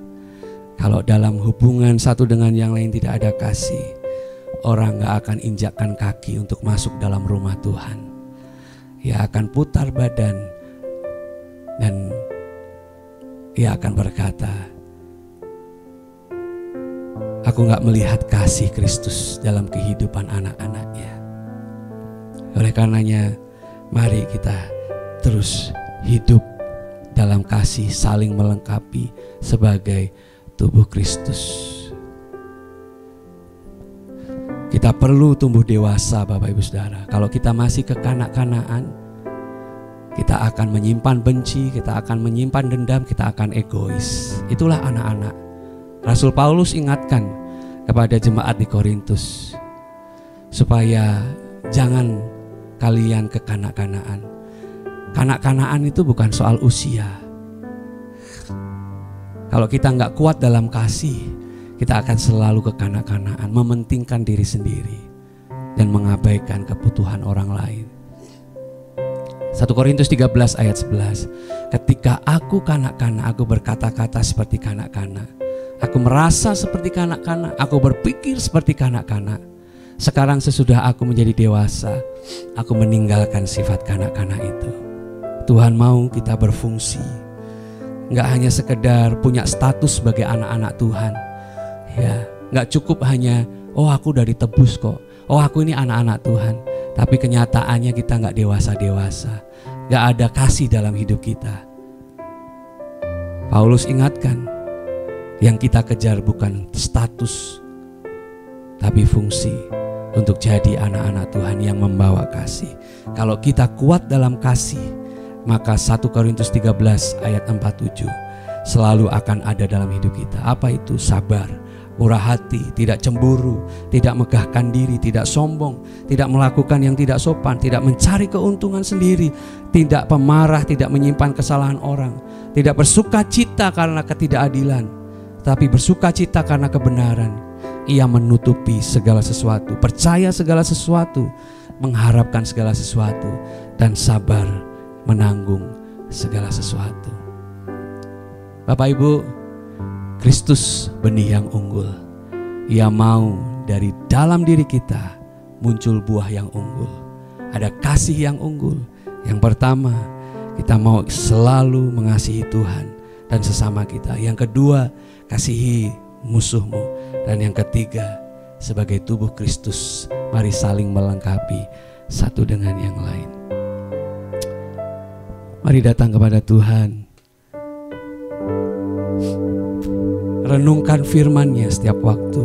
Kalau dalam hubungan satu dengan yang lain tidak ada kasih, orang gak akan injakkan kaki untuk masuk dalam rumah Tuhan. Ia akan putar badan dan ia akan berkata, aku gak melihat kasih Kristus dalam kehidupan anak-anaknya. Oleh karenanya, mari kita terus hidup dalam kasih, saling melengkapi sebagai tubuh Kristus. Kita perlu tumbuh dewasa Bapak Ibu Saudara. Kalau kita masih kekanak-kanakan, kita akan menyimpan benci, kita akan menyimpan dendam, kita akan egois. Itulah anak-anak. Rasul Paulus ingatkan kepada jemaat di Korintus supaya jangan kalian kekanak-kanaan. Kanak-kanaan itu bukan soal usia. Kalau kita nggak kuat dalam kasih, kita akan selalu kekanak-kanaan, mementingkan diri sendiri dan mengabaikan kebutuhan orang lain. 1 Korintus 13 ayat 11. Ketika aku kanak-kanak, aku berkata-kata seperti kanak-kanak. Aku merasa seperti kanak-kanak, aku berpikir seperti kanak-kanak. Sekarang sesudah aku menjadi dewasa, aku meninggalkan sifat kanak-kanak itu. Tuhan mau kita berfungsi, nggak hanya sekedar punya status sebagai anak-anak Tuhan. Ya, nggak cukup hanya, oh aku udah ditebus kok, oh aku ini anak-anak Tuhan. Tapi kenyataannya kita nggak dewasa-dewasa, nggak ada kasih dalam hidup kita. Paulus ingatkan, yang kita kejar bukan status, tapi fungsi untuk jadi anak-anak Tuhan yang membawa kasih. Kalau kita kuat dalam kasih, maka 1 Korintus 13 ayat 47 selalu akan ada dalam hidup kita. Apa itu? Sabar, murah hati, tidak cemburu, tidak megahkan diri, tidak sombong, tidak melakukan yang tidak sopan, tidak mencari keuntungan sendiri, tidak pemarah, tidak menyimpan kesalahan orang, tidak bersuka cita karena ketidakadilan, tapi bersuka cita karena kebenaran. Ia menutupi segala sesuatu, percaya segala sesuatu, mengharapkan segala sesuatu, dan sabar menanggung segala sesuatu. Bapak Ibu, Kristus benih yang unggul. Ia mau dari dalam diri kita muncul buah yang unggul. Ada kasih yang unggul. Yang pertama, kita mau selalu mengasihi Tuhan dan sesama kita. Yang kedua, kasihi musuhmu. Dan yang ketiga, sebagai tubuh Kristus, mari saling melengkapi satu dengan yang lain. Mari datang kepada Tuhan. Renungkan firman-Nya setiap waktu.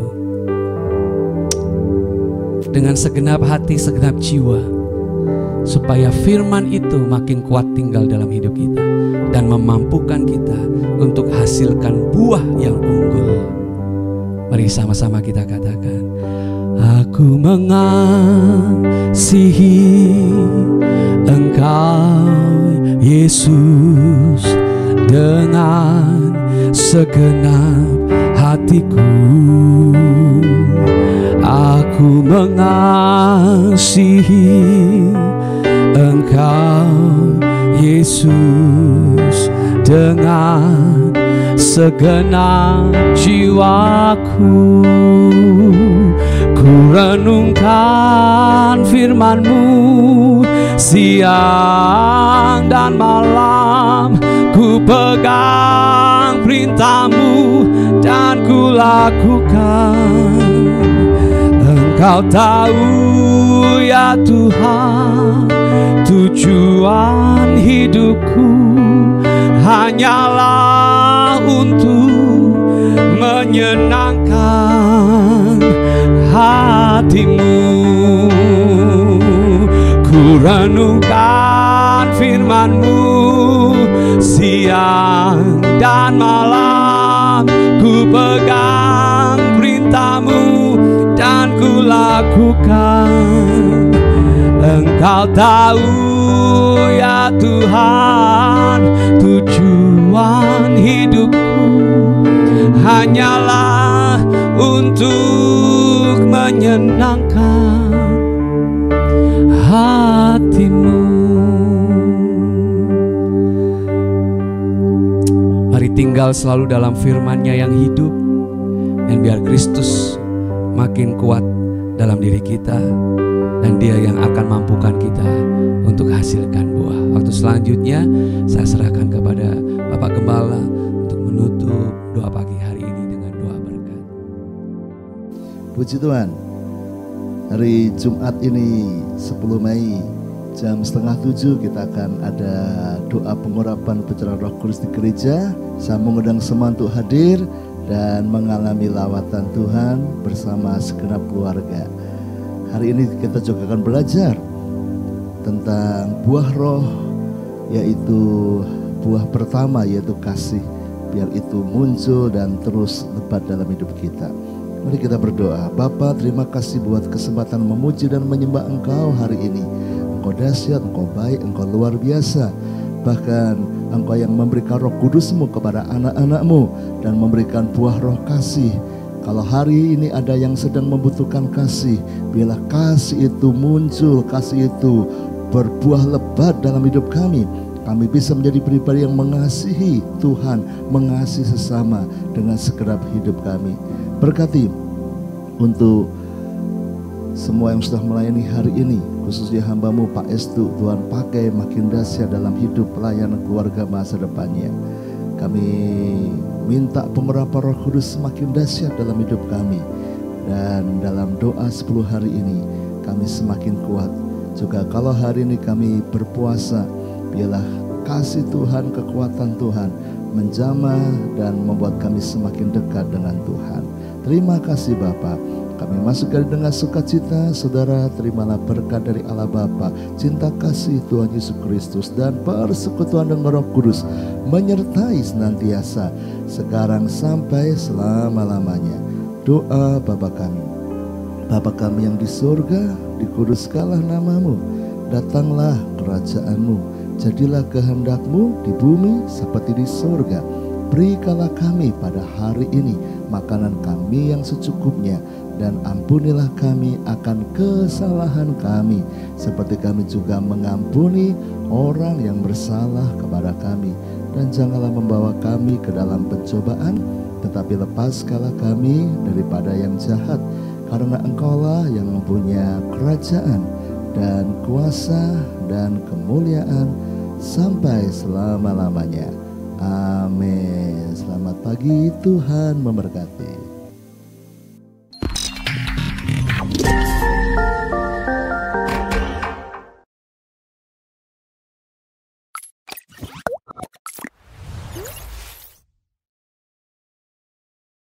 Dengan segenap hati, segenap jiwa. Supaya firman itu makin kuat tinggal dalam hidup kita. Dan memampukan kita untuk hasilkan buah yang unggul. Mari sama-sama kita katakan. Aku mengasihi Engkau Yesus dengan segenap hatiku. Aku mengasihi Engkau Yesus dengan segenap jiwaku. Ku renungkan firman-Mu siang dan malam. Ku pegang perintah-Mu dan ku lakukan. Engkau tahu ya Tuhan, tujuan hidupku hanyalah untuk menyenangkan hati-Mu. Ku renungkan firman-Mu siang dan malam. Ku pegang perintah-Mu dan ku lakukan. Engkau tahu ya Tuhan, tujuan hidupku hanyalah untuk menyenangkan hati-Mu. Mari tinggal selalu dalam firman-Nya yang hidup, dan biar Kristus makin kuat dalam diri kita, dan Dia yang akan mampukan kita untuk hasilkan buah. Waktu selanjutnya saya serahkan kepada Bapak Gembala untuk menutup doa pagi hari ini dengan doa berkat. Puji Tuhan, hari Jumat ini 10 Mei jam 6:30 kita akan ada doa pengurapan pencurahan Roh Kudus di gereja. Saya mengundang semua untuk hadir dan mengalami lawatan Tuhan bersama segenap keluarga. Hari ini kita juga akan belajar tentang buah roh, yaitu buah pertama yaitu kasih. Biar itu muncul dan terus lebat dalam hidup kita. Mari kita berdoa. Bapa, terima kasih buat kesempatan memuji dan menyembah Engkau hari ini. Engkau dahsyat, Engkau baik, Engkau luar biasa. Bahkan Engkau yang memberikan Roh Kudus-Mu kepada anak-anak-Mu dan memberikan buah roh kasih. Kalau hari ini ada yang sedang membutuhkan kasih, biarlah kasih itu muncul, kasih itu berbuah lebat dalam hidup kami. Kami bisa menjadi pribadi yang mengasihi Tuhan, mengasihi sesama dengan segenap hidup kami. Berkati untuk semua yang sudah melayani hari ini, khususnya hamba-Mu Pak Estu, Tuhan pakai makin dahsyat dalam hidup pelayanan keluarga masa depannya. Kami minta pemerapan Roh Kudus semakin dahsyat dalam hidup kami. Dan dalam doa 10 hari ini kami semakin kuat. Juga kalau hari ini kami berpuasa, biarlah kasih Tuhan, kekuatan Tuhan menjamah dan membuat kami semakin dekat dengan Tuhan. Terima kasih Bapa. Kami masukkan dengan sukacita, saudara terimalah berkat dari Allah Bapa, cinta kasih Tuhan Yesus Kristus, dan persekutuan dengan Roh Kudus menyertai senantiasa sekarang sampai selama-lamanya. Doa Bapa kami. Bapa kami yang di surga, dikuduskanlah namamu, datanglah kerajaan-Mu, jadilah kehendak-Mu di bumi seperti di surga. Berikanlah kami pada hari ini makanan kami yang secukupnya, dan ampunilah kami akan kesalahan kami, seperti kami juga mengampuni orang yang bersalah kepada kami. Dan janganlah membawa kami ke dalam pencobaan, tetapi lepaskanlah kami daripada yang jahat, karena Engkaulah yang mempunyai kerajaan dan kuasa dan kemuliaan sampai selama-lamanya. Amin. Selamat pagi, Tuhan memberkati.